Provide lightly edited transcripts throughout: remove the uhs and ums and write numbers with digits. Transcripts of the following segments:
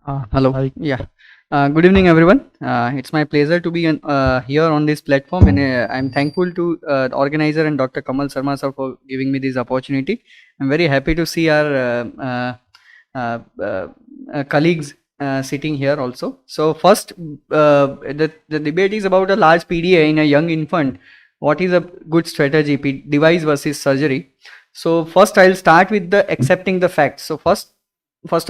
Hello. Hi. Yeah. Good evening, everyone. It's my pleasure to be here on this platform, and I'm thankful to the organizer and Dr. Kamal Sharma sir for giving me this opportunity. I'm very happy to see our uh, uh, colleagues sitting here also. So first, the debate is about a large PDA in a young infant. What is a good strategy, device versus surgery? So first, I'll start with the accepting the facts. So first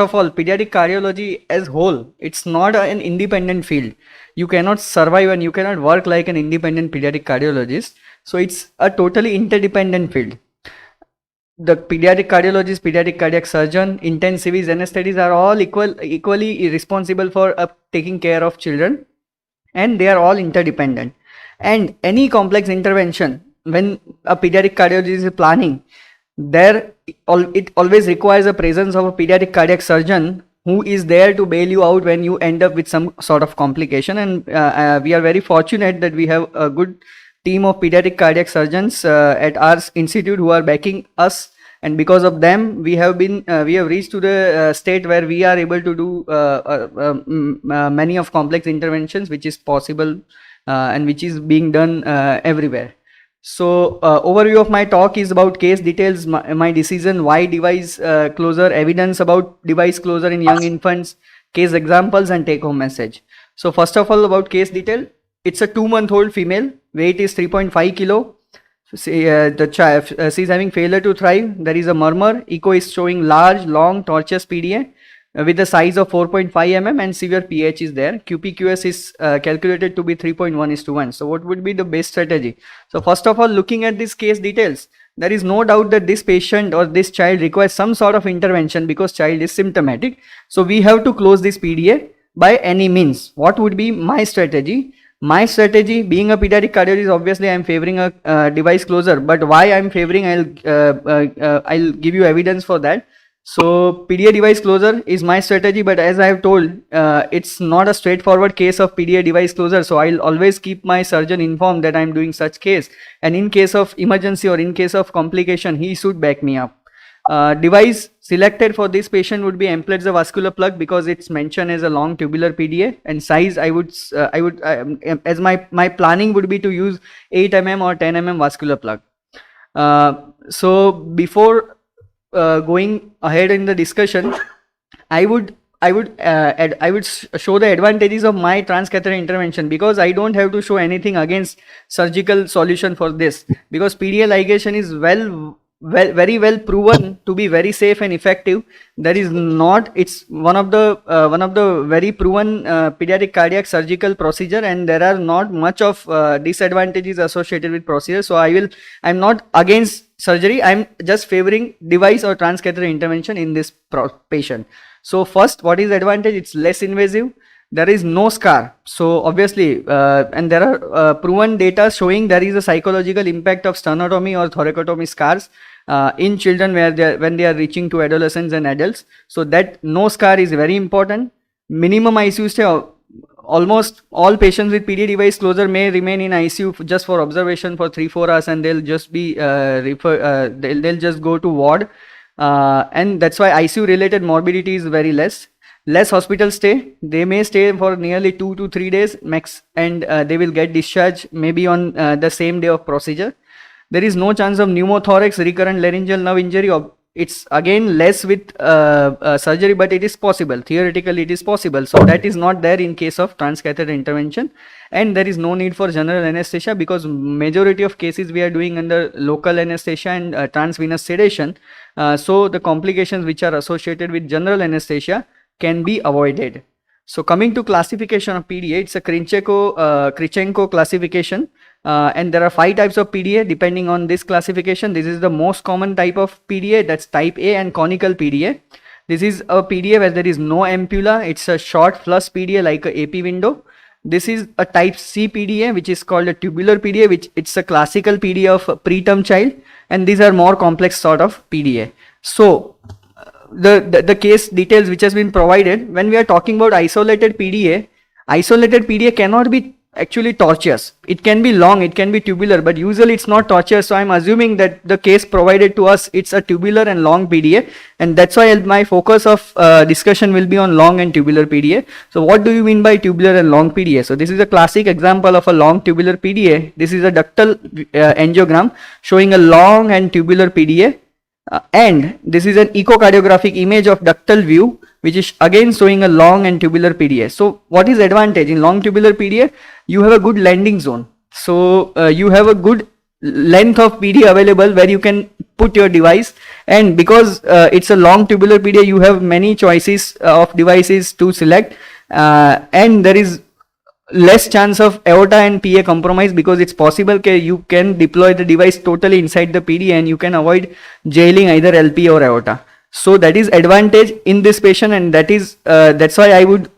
of all, pediatric cardiology as whole, it's not an independent field. You cannot survive and you cannot work like an independent pediatric cardiologist. So it's a totally interdependent field. The pediatric cardiologist, pediatric cardiac surgeon, intensivists, anesthetists are all equally responsible for taking care of children, and they are all interdependent. And any complex intervention, when a pediatric cardiologist is planning, there it always requires a presence of a pediatric cardiac surgeon who is there to bail you out when you end up with some sort of complication. And we are very fortunate that we have a good team of pediatric cardiac surgeons at our institute who are backing us, and because of them we have reached to the state where we are able to do many of complex interventions which is possible and which is being done everywhere. So overview of my talk is about case details, my decision, why device closure, evidence about device closure in young infants, case examples, and take home message. So first of all, about case detail, it's a 2-month-old female, weight is 3.5 kilo. The child, she's having failure to thrive. There is a murmur. Echo is showing large, long, tortuous PDA with a size of 4.5 mm and severe pH is there. QPQS is calculated to be 3.1:1. So what would be the best strategy? So first of all, looking at these case details, there is no doubt that this patient or this child requires some sort of intervention because child is symptomatic. So we have to close this PDA by any means. What would be my strategy? My strategy, being a pediatric cardiologist, obviously I'm favoring a device closer, but why I'm favoring, I'll give you evidence for that. So PDA device closure is my strategy, but as I have told, it's not a straightforward case of PDA device closure. So I'll always keep my surgeon informed that I'm doing such case, and in case of emergency or in case of complication, he should back me up. Device selected for this patient would be Amplatzer vascular plug because it's mentioned as a long tubular PDA, and size I would as my planning would be to use 8 mm or 10 mm vascular plug. So before going ahead in the discussion, I would show the advantages of my transcatheter intervention because I don't have to show anything against surgical solution for this, because PDA ligation is very well proven to be very safe and effective. There is not, it's one of the very proven pediatric cardiac surgical procedure, and there are not much of disadvantages associated with procedure. So I'm not against surgery, I'm just favoring device or transcatheter intervention in this patient. So first, what is the advantage? It's less invasive. There is no scar. So obviously, and there are proven data showing there is a psychological impact of sternotomy or thoracotomy scars in children when they are reaching to adolescents and adults. So that no scar is very important. Minimum ICU stay. Almost all patients with PD device closure may remain in ICU just for observation for 3-4 hours, and they'll just be they'll just go to ward, and that's why ICU related morbidity is very less hospital stay. They may stay for nearly 2 to 3 days max, and they will get discharged maybe on the same day of procedure. There is no chance of pneumothorax, recurrent laryngeal nerve injury. It's again less with surgery, but it is possible. Theoretically, it is possible. So that is not there in case of transcatheter intervention, and there is no need for general anesthesia because majority of cases we are doing under local anesthesia and transvenous sedation. So the complications which are associated with general anesthesia can be avoided. So coming to classification of PDA, it's a Krichenko classification, and there are 5 types of PDA depending on this classification. This is the most common type of PDA, that's type A and conical PDA. This is a PDA where there is no ampulla. It's a short flush PDA like a AP window. This is a type C PDA, which is called a tubular PDA, which it's a classical PDA of a preterm child, and these are more complex sort of PDA. So the case details which has been provided, when we are talking about isolated PDA cannot be actually tortuous. It can be long, it can be tubular, but usually it's not tortuous. So I'm assuming that the case provided to us, it's a tubular and long PDA, and that's why my focus of discussion will be on long and tubular PDA. So what do you mean by tubular and long PDA? So this is a classic example of a long tubular PDA. This is a ductal angiogram showing a long and tubular PDA. And this is an echocardiographic image of ductal view, which is again showing a long and tubular PDA. So what is advantage in long tubular PDA? You have a good landing zone. So you have a good length of PDA available where you can put your device, and because it's a long tubular PDA, you have many choices of devices to select, and there is less chance of aorta and PA compromise, because it's possible you can deploy the device totally inside the PDA and you can avoid jailing either LP or aorta. So that is advantage in this patient, and that is that's why I would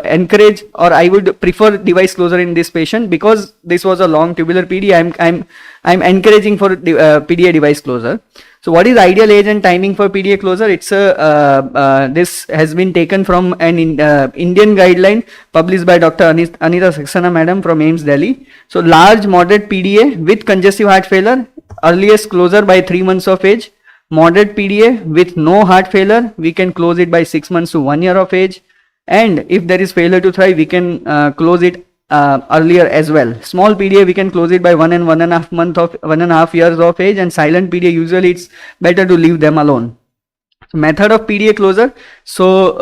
encourage, or I would prefer device closure in this patient, because this was a long tubular PDA. I'm encouraging for PDA device closure. So what is ideal age and timing for PDA closure? It's a this has been taken from an Indian guideline published by Dr. Anita Saxena madam from AIIMS Delhi. So large moderate PDA with congestive heart failure, earliest closure by 3 months of age. Moderate PDA with no heart failure, we can close it by 6 months to 1 year of age. And if there is failure to thrive, we can close it earlier as well. Small PDA, we can close it by 1.5 years of age, and silent PDA, usually it's better to leave them alone. So method of PDA closure. So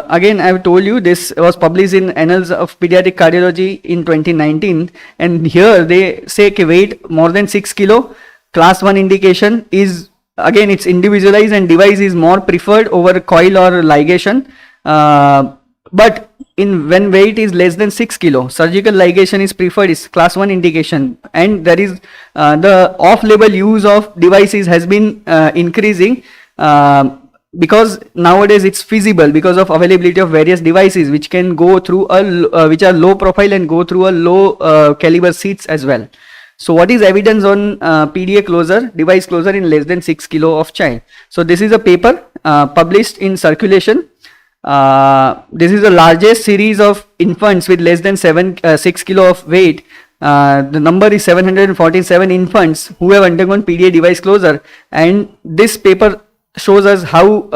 again, I have told you this was published in Annals of Pediatric Cardiology in 2019, and here they say weight more than 6 kilo, class 1 indication is, again it's individualized, and device is more preferred over coil or ligation, but when weight is less than 6 kilo, surgical ligation is preferred, is class 1 indication. And there is the off-label use of devices has been increasing, because nowadays it's feasible because of availability of various devices which can go through which are low profile and go through a low caliber seats as well. So what is evidence on PDA closure, device closure in less than 6 kilo of child? So this is a paper published in Circulation. This is the largest series of infants with less than 6 kilo of weight. The number is 747 infants who have undergone PDA device closure, and this paper shows us how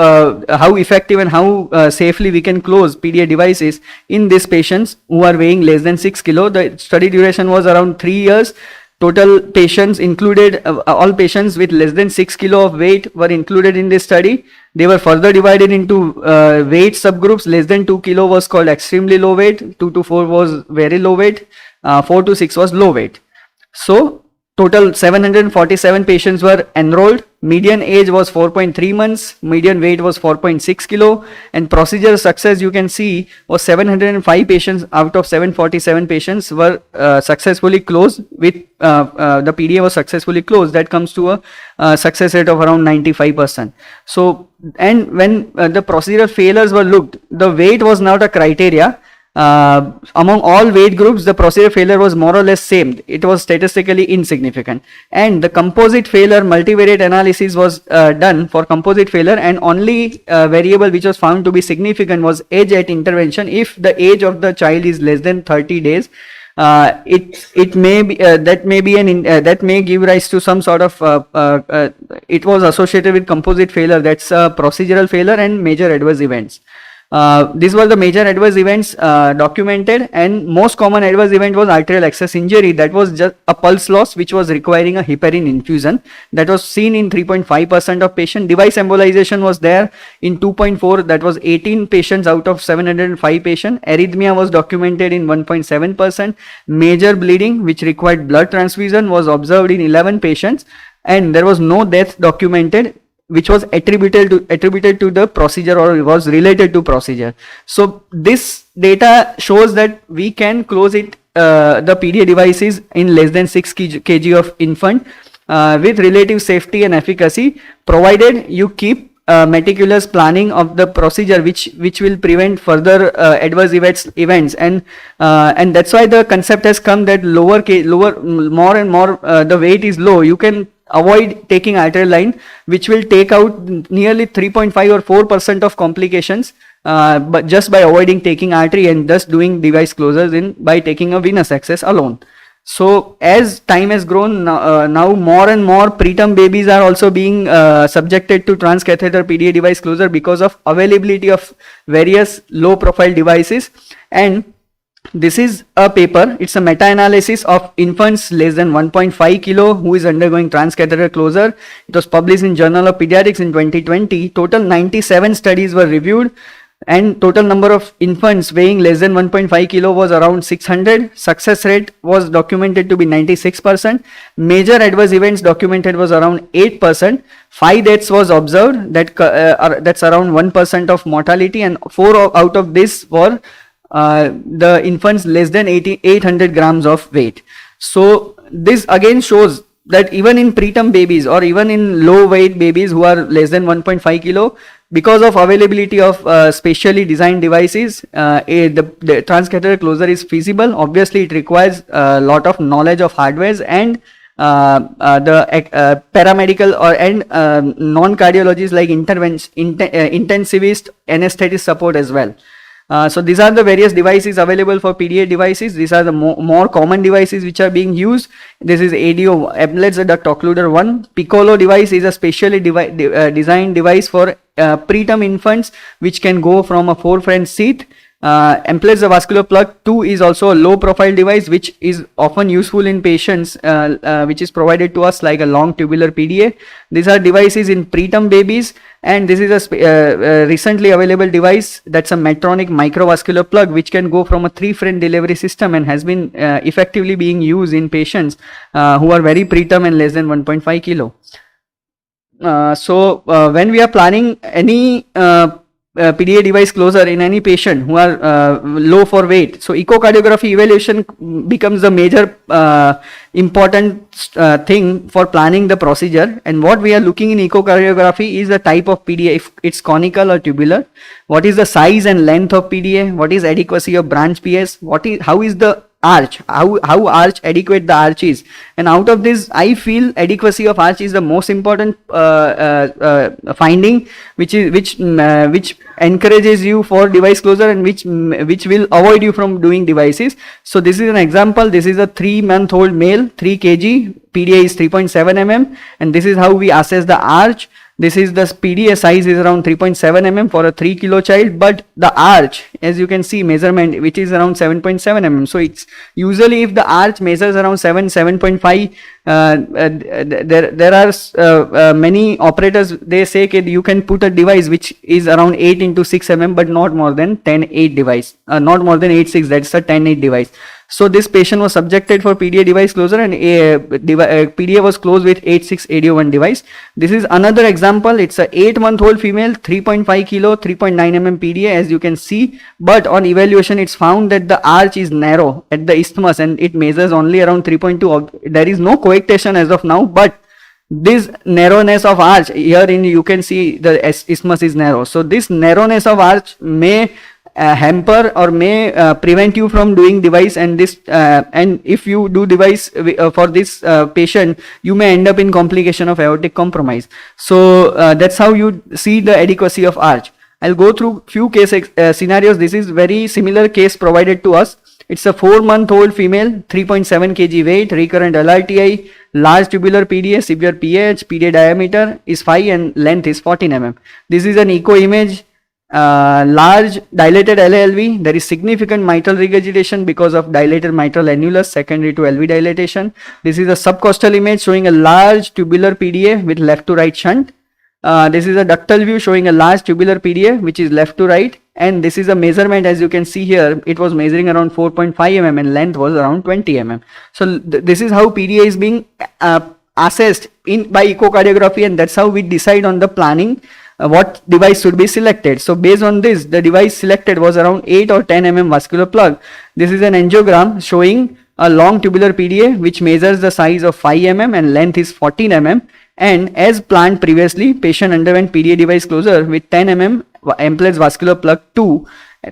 effective and how safely we can close PDA devices in these patients who are weighing less than 6 kilo. The study duration was around 3 years. Total patients included, all patients with less than 6 kilo of weight were included in this study. They were further divided into weight subgroups. Less than 2 kilo was called extremely low weight, 2 to 4 was very low weight, 4 to 6 was low weight. So total 747 patients were enrolled. Median age was 4.3 months, median weight was 4.6 kilo, and procedure success, you can see, was 705 patients out of 747 patients were successfully closed with the PDA was successfully closed. That comes to a success rate of around 95%. So, and when the procedural failures were looked, the weight was not a criteria. Among all weight groups, the procedure failure was more or less same. It was statistically insignificant, and the composite failure multivariate analysis was done for composite failure, and only variable which was found to be significant was age at intervention. If the age of the child is less than 30 days, it may be that may give rise to some sort of it was associated with composite failure. That's procedural failure and major adverse events. These were the major adverse events documented, and most common adverse event was arterial access injury. That was just a pulse loss which was requiring a heparin infusion. That was seen in 3.5% of patients. Device embolization was there in 2.4, that was 18 patients out of 705 patients. Arrhythmia was documented in 1.7%. Major bleeding which required blood transfusion was observed in 11 patients, and there was no death documented which was attributed to the procedure or was related to procedure. So this data shows that we can close it, the PDA devices in less than 6 kg of infant with relative safety and efficacy, provided you keep meticulous planning of the procedure which will prevent further adverse events, and that's why the concept has come that more and more the weight is low, you can avoid taking arterial line, which will take out nearly 3.5 or 4% of complications but just by avoiding taking artery and thus doing device closures by taking a venous access alone. So as time has grown, now more and more preterm babies are also being subjected to transcatheter PDA device closure because of availability of various low profile devices. And this is a paper, it's a meta-analysis of infants less than 1.5 kilo who is undergoing transcatheter closure. It was published in Journal of Pediatrics in 2020. Total 97 studies were reviewed, and total number of infants weighing less than 1.5 kilo was around 600. Success rate was documented to be 96%. Major adverse events documented was around 8%. 5 deaths was observed, that's around 1% of mortality, and 4 out of this were the infants less than 800 grams of weight. So this again shows that even in preterm babies or even in low weight babies who are less than 1.5 kilo, because of availability of specially designed devices, the transcatheter closure is feasible. Obviously it requires a lot of knowledge of hardwares and the paramedical and non-cardiologists like intensivist, anesthetist support as well. So these are the various devices available for PDA devices. These are the more common devices which are being used. This is ADO, Eblets duct occluder 1. Piccolo device is a specially designed device for preterm infants which can go from a 4-French sheath. Emplets the vascular plug 2 is also a low profile device which is often useful in patients which is provided to us like a long tubular PDA. These are devices in preterm babies, and this is a recently available device that's a Medtronic microvascular plug which can go from a 3-French delivery system and has been effectively being used in patients who are very preterm and less than 1.5 kilo. So when we are planning any PDA device closure in any patient who are low for weight, so echocardiography evaluation becomes the major important thing for planning the procedure. And what we are looking in echocardiography is the type of PDA, if it's conical or tubular, what is the size and length of PDA, what is adequacy of branch PS, how is the arch, how arch adequate the arch is. And out of this, I feel adequacy of arch is the most important finding, which encourages you for device closure and which will avoid you from doing devices. So this is an example. This is a 3-month-old male, 3 kg, PDA is 3.7 mm, and this is how we assess the arch. This is the PDA size is around 3.7 mm for a 3 kilo child, but the arch, as you can see, measurement which is around 7.7 mm. So it's usually if the arch measures around 7.5, there are many operators, they say that you can put a device which is around 8 into 6 mm, but not more than 10-8 device, not more than 8.6, that's a 10-8 device. So this patient was subjected for PDA device closure, and PDA was closed with 8.6 ADO1 device. This is another example. It's a 8-month-old female, 3.5 kilo, 3.9 mm PDA, as you can see. But on evaluation, it's found that the arch is narrow at the isthmus and it measures only around 3.2. There is no coarctation as of now, but this narrowness of arch here you can see the isthmus is narrow. So this narrowness of arch may hamper or may prevent you from doing device, and this and if you do device for this patient, you may end up in complication of aortic compromise. So that's how you see the adequacy of arch. I'll go through few case scenarios. This is very similar case provided to us. It's a 4-month-old female, 3.7 kg weight, recurrent LRTI, large tubular PDA, severe PH, PDA diameter is 5 and length is 14 mm. This is an echo image. Large dilated LALV, there is significant mitral regurgitation because of dilated mitral annulus secondary to LV dilatation. This is a subcostal image showing a large tubular PDA with left to right shunt. This is a ductal view showing a large tubular PDA which is left to right, and this is a measurement. As you can see here, it was measuring around 4.5 mm and length was around 20 mm. So this is how PDA is being assessed by echocardiography, and that's how we decide on the planning what device should be selected. So based on this, the device selected was around 8 or 10 mm vascular plug. This is an angiogram showing a long tubular PDA which measures the size of 5 mm and length is 14 mm, and as planned previously, patient underwent PDA device closure with 10 mm Emplets vascular plug 2.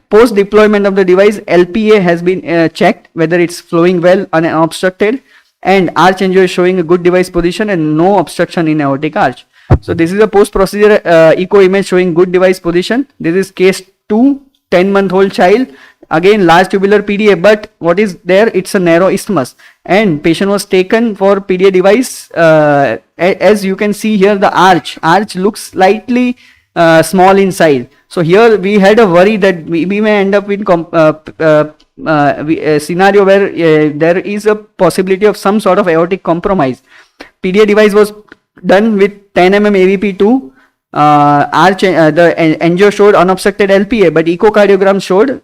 Post deployment of the device, LPA has been checked whether it's flowing well unobstructed, and arch angio is showing a good device position and no obstruction in aortic arch. So this is a post procedure echo image showing good device position. This is case to 10-month-old child. Again, large tubular PDA, but what is there? It's a narrow isthmus, and patient was taken for PDA device. As you can see here, the arch looks slightly small in size. So here we had a worry that we may end up with a scenario where there is a possibility of some sort of aortic compromise. PDA device was done with 10 mm AVP2. The angio showed unobstructed LPA, but echocardiogram showed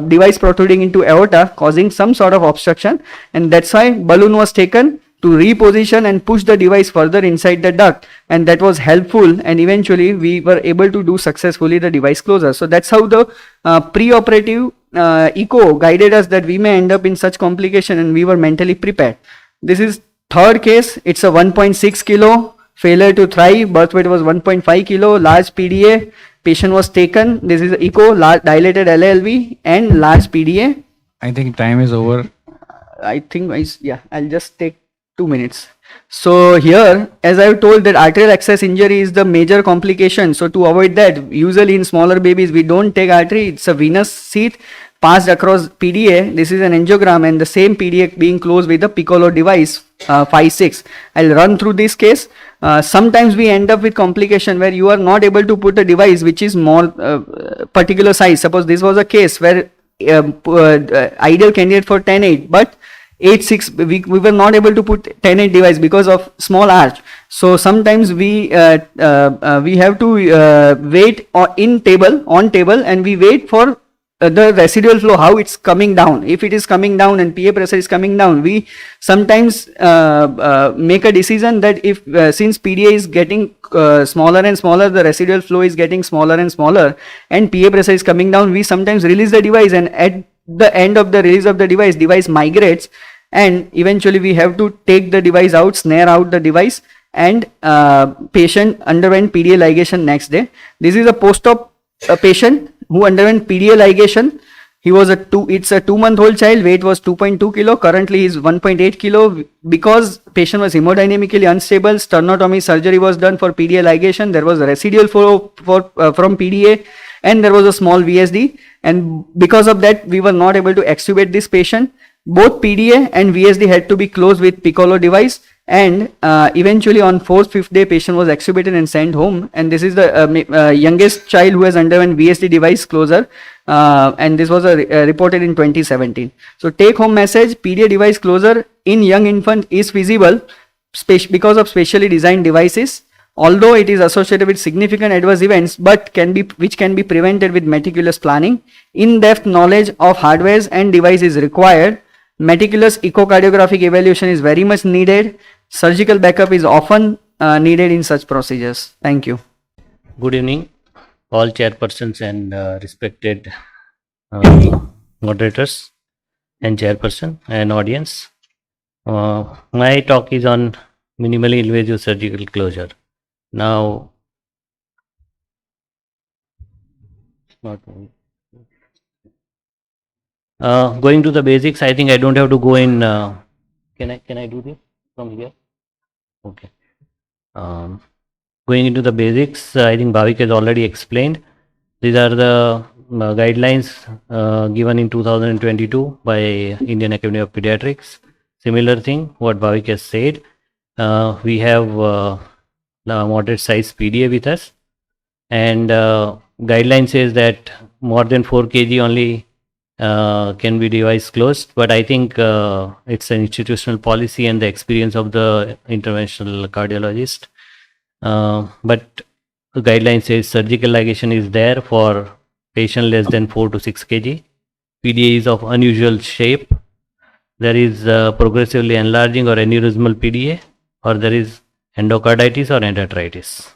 device protruding into aorta, causing some sort of obstruction, and that's why balloon was taken to reposition and push the device further inside the duct, and that was helpful, and eventually we were able to do successfully the device closure. So that's how the pre-operative echo guided us that we may end up in such complication, and we were mentally prepared. This is third case. It's a 1.6 kilo failure to thrive, birth weight was 1.5 kilo, large PDA, patient was taken. This is echo, large dilated LLV and large PDA. I think time is over. I think I'll just take 2 minutes. So here, as I've told, that arterial access injury is the major complication. So to avoid that, usually in smaller babies, we don't take artery. It's a venous sheath passed across PDA. This is an angiogram, and the same PDA being closed with the piccolo device 5-6. I'll run through this case. Sometimes we end up with complication where you are not able to put a device which is more particular size. Suppose this was a case where ideal candidate for 10-8, but 8-6 we were not able to put 10-8 device because of small arch. So sometimes we have to wait on table, and we wait for the residual flow, how it's coming down. If it is coming down and PA pressure is coming down, we sometimes make a decision that if since PDA is getting smaller and smaller, the residual flow is getting smaller and smaller, and PA pressure is coming down, we sometimes release the device, and at the end of the release of the device migrates, and eventually we have to take the device out, snare out the device, and patient underwent PDA ligation next day. This is a post-op patient who underwent PDA ligation. He was it's a 2-month-old child, weight was 2.2 kilo, currently is 1.8 kilo. Because patient was hemodynamically unstable, sternotomy surgery was done for PDA ligation. There was a residual flow from PDA, and there was a small VSD, and because of that we were not able to extubate this patient. Both PDA and VSD had to be closed with piccolo device, and eventually on 4th-5th day patient was extubated and sent home. And this is the youngest child who has underwent VSD device closure, and this was reported in 2017. So take home message: PDA device closure in young infant is feasible because of specially designed devices, although it is associated with significant adverse events, but which can be prevented with meticulous planning. In-depth knowledge of hardwares and device is required. Meticulous echocardiographic evaluation is very much needed. Surgical backup is often needed in such procedures. Thank you. Good evening, all chairpersons and respected moderators and chairperson and audience. My talk is on minimally invasive surgical closure. Now, going to the basics, I think I don't have to go in. Can I do this from here? Okay. Going into the basics, I think Bhavik has already explained. These are the guidelines given in 2022 by Indian Academy of Pediatrics. Similar thing, what Bhavik has said. We have moderate size PDA with us, and guideline says that more than 4 kg only can be device closed, but I think it's an institutional policy and the experience of the interventional cardiologist. But the guideline says surgical ligation is there for patient less than 4 to 6 kg. PDA is of unusual shape. There is progressively enlarging or aneurysmal PDA, or there is endocarditis or endarteritis.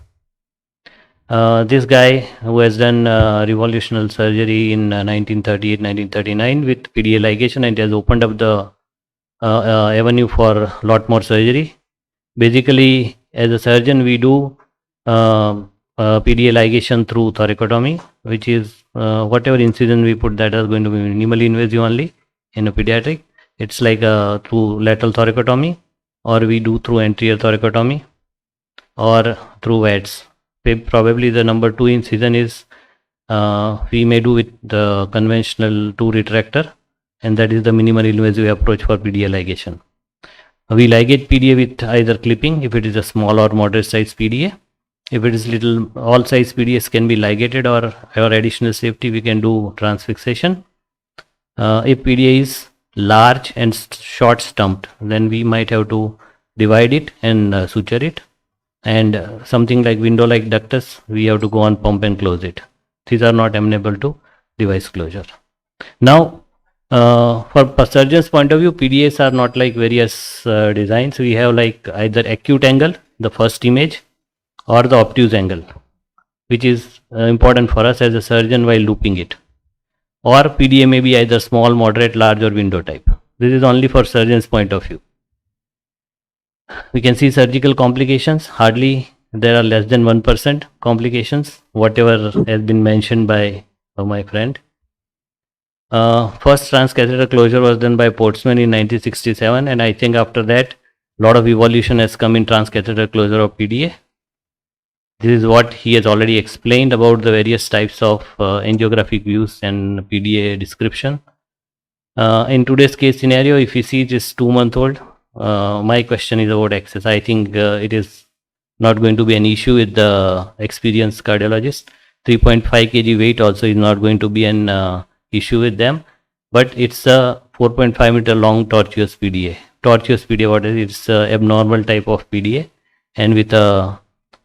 This guy who has done revolutionary surgery in 1938-1939 with PDA ligation, and has opened up the avenue for a lot more surgery. Basically, as a surgeon, we do PDA ligation through thoracotomy, which is whatever incision we put, that is going to be minimally invasive only in a pediatric. It's like through lateral thoracotomy, or we do through anterior thoracotomy, or through VATS. Probably the number 2 incision is we may do with the conventional 2 retractor, and that is the minimal invasive approach for PDA ligation. We ligate PDA with either clipping if it is a small or moderate size PDA. If it is little, all size PDAs can be ligated, or additional safety we can do transfixation. If PDA is large and short stumped, then we might have to divide it and suture it. And something like window like ductus, we have to go on pump and close it. These are not amenable to device closure. Now, for surgeon's point of view, PDAs are not like various designs. We have like either acute angle, the first image, or the obtuse angle, which is important for us as a surgeon while looping it. Or PDA may be either small, moderate, large, or window type. This is only for surgeon's point of view. We can see surgical complications. Hardly there are less than 1% complications, whatever has been mentioned by my friend. First transcatheter closure was done by Portsman in 1967, and I think after that, a lot of evolution has come in transcatheter closure of PDA. This is what he has already explained about the various types of angiographic views and PDA description. In today's case scenario, if you see this 2-month-old, my question is about access. I think it is not going to be an issue with the experienced cardiologist. 3.5 kg weight also is not going to be an issue with them, but it's a 4.5 meter long tortuous PDA. Tortuous PDA, what is it? It's a abnormal type of PDA, and with a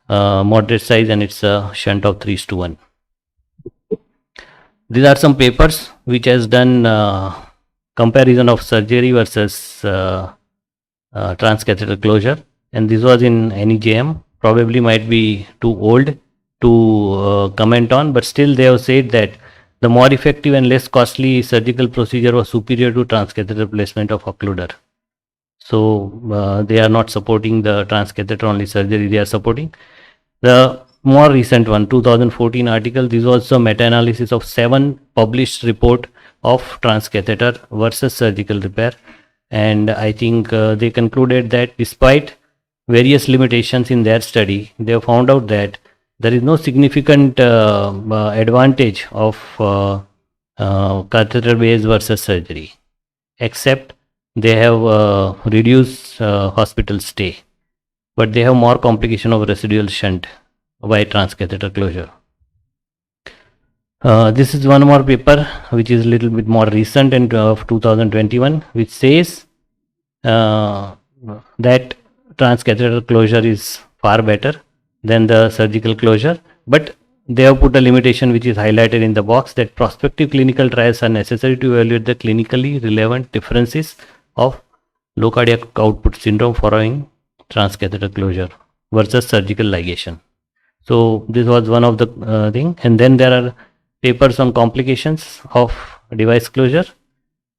moderate size, and it's a shunt of 3:1. These are some papers which has done comparison of surgery versus transcatheter closure, and this was in NEJM. Probably might be too old to comment on, but still they have said that the more effective and less costly surgical procedure was superior to transcatheter placement of occluder. So they are not supporting the transcatheter only surgery, they are supporting the more recent one, 2014 article. This was a meta-analysis of 7 published report of transcatheter versus surgical repair, and I think they concluded that despite various limitations in their study, they have found out that there is no significant advantage of catheter based versus surgery, except they have reduced hospital stay, but they have more complication of residual shunt by transcatheter closure. This is one more paper which is a little bit more recent and of 2021, which says that transcatheter closure is far better than the surgical closure, but they have put a limitation which is highlighted in the box, that prospective clinical trials are necessary to evaluate the clinically relevant differences of low cardiac output syndrome following transcatheter closure versus surgical ligation. So this was one of the thing, and then there are papers on complications of device closure.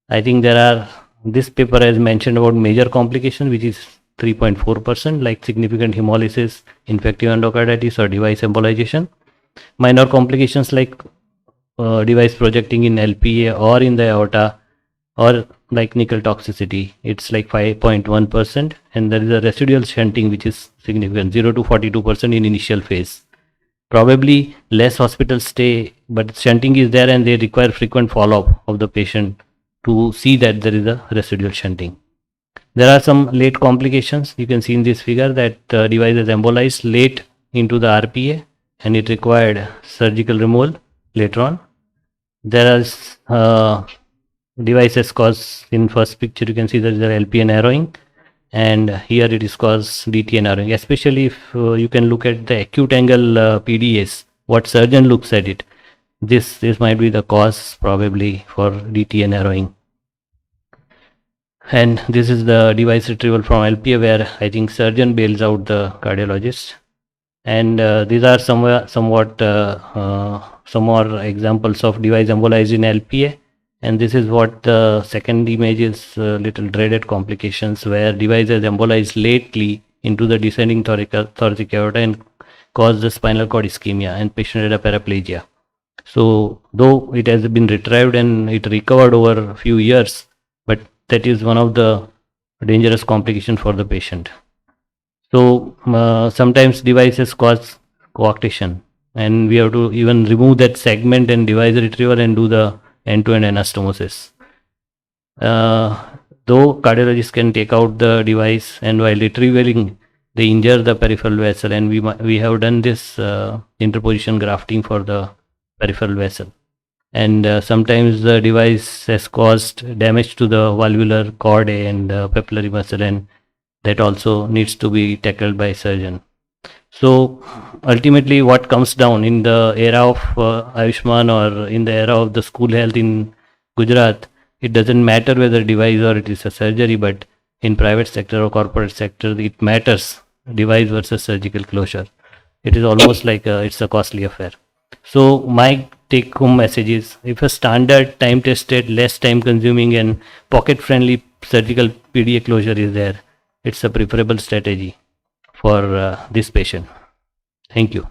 I think there are, this paper has mentioned about major complications, which is 3.4%, like significant hemolysis, infective endocarditis, or device embolization. Minor complications like device projecting in LPA or in the aorta, or like nickel toxicity, it's like 5.1%, and there is a residual shunting which is significant, 0 to 42% in initial phase. Probably less hospital stay, but shunting is there, and they require frequent follow-up of the patient to see that there is a residual shunting. There are some late complications. You can see in this figure that the device is embolized late into the RPA, and it required surgical removal later on. There is devices caused, in first picture you can see there is an LPA narrowing, and here it is caused DTA narrowing, especially if you can look at the acute angle PDAs, what surgeon looks at it. This might be the cause probably for DTA narrowing. And this is the device retrieval from LPA, where I think surgeon bails out the cardiologist. And these are some more examples of device embolized in LPA. And this is what the second image is, little dreaded complications, where device is embolized lately into the descending thoracic aorta and caused the spinal cord ischemia, and patient had a paraplegia. So though it has been retrieved and it recovered over a few years, but that is one of the dangerous complications for the patient. So sometimes devices cause coarctation, and we have to even remove that segment and device retrieval and do the end-to-end anastomosis. Though cardiologists can take out the device, and while retrieving they injure the peripheral vessel, and we have done this interposition grafting for the peripheral vessel, and sometimes the device has caused damage to the valvular cord and papillary muscle, and that also needs to be tackled by surgeon. So ultimately what comes down in the era of Ayushman or in the era of the school health in Gujarat, it doesn't matter whether device or it is a surgery, but in private sector or corporate sector, it matters device versus surgical closure. It is almost like it's a costly affair. So my take home message is, if a standard time tested, less time consuming and pocket friendly surgical PDA closure is there, it's a preferable strategy for this patient. Thank you.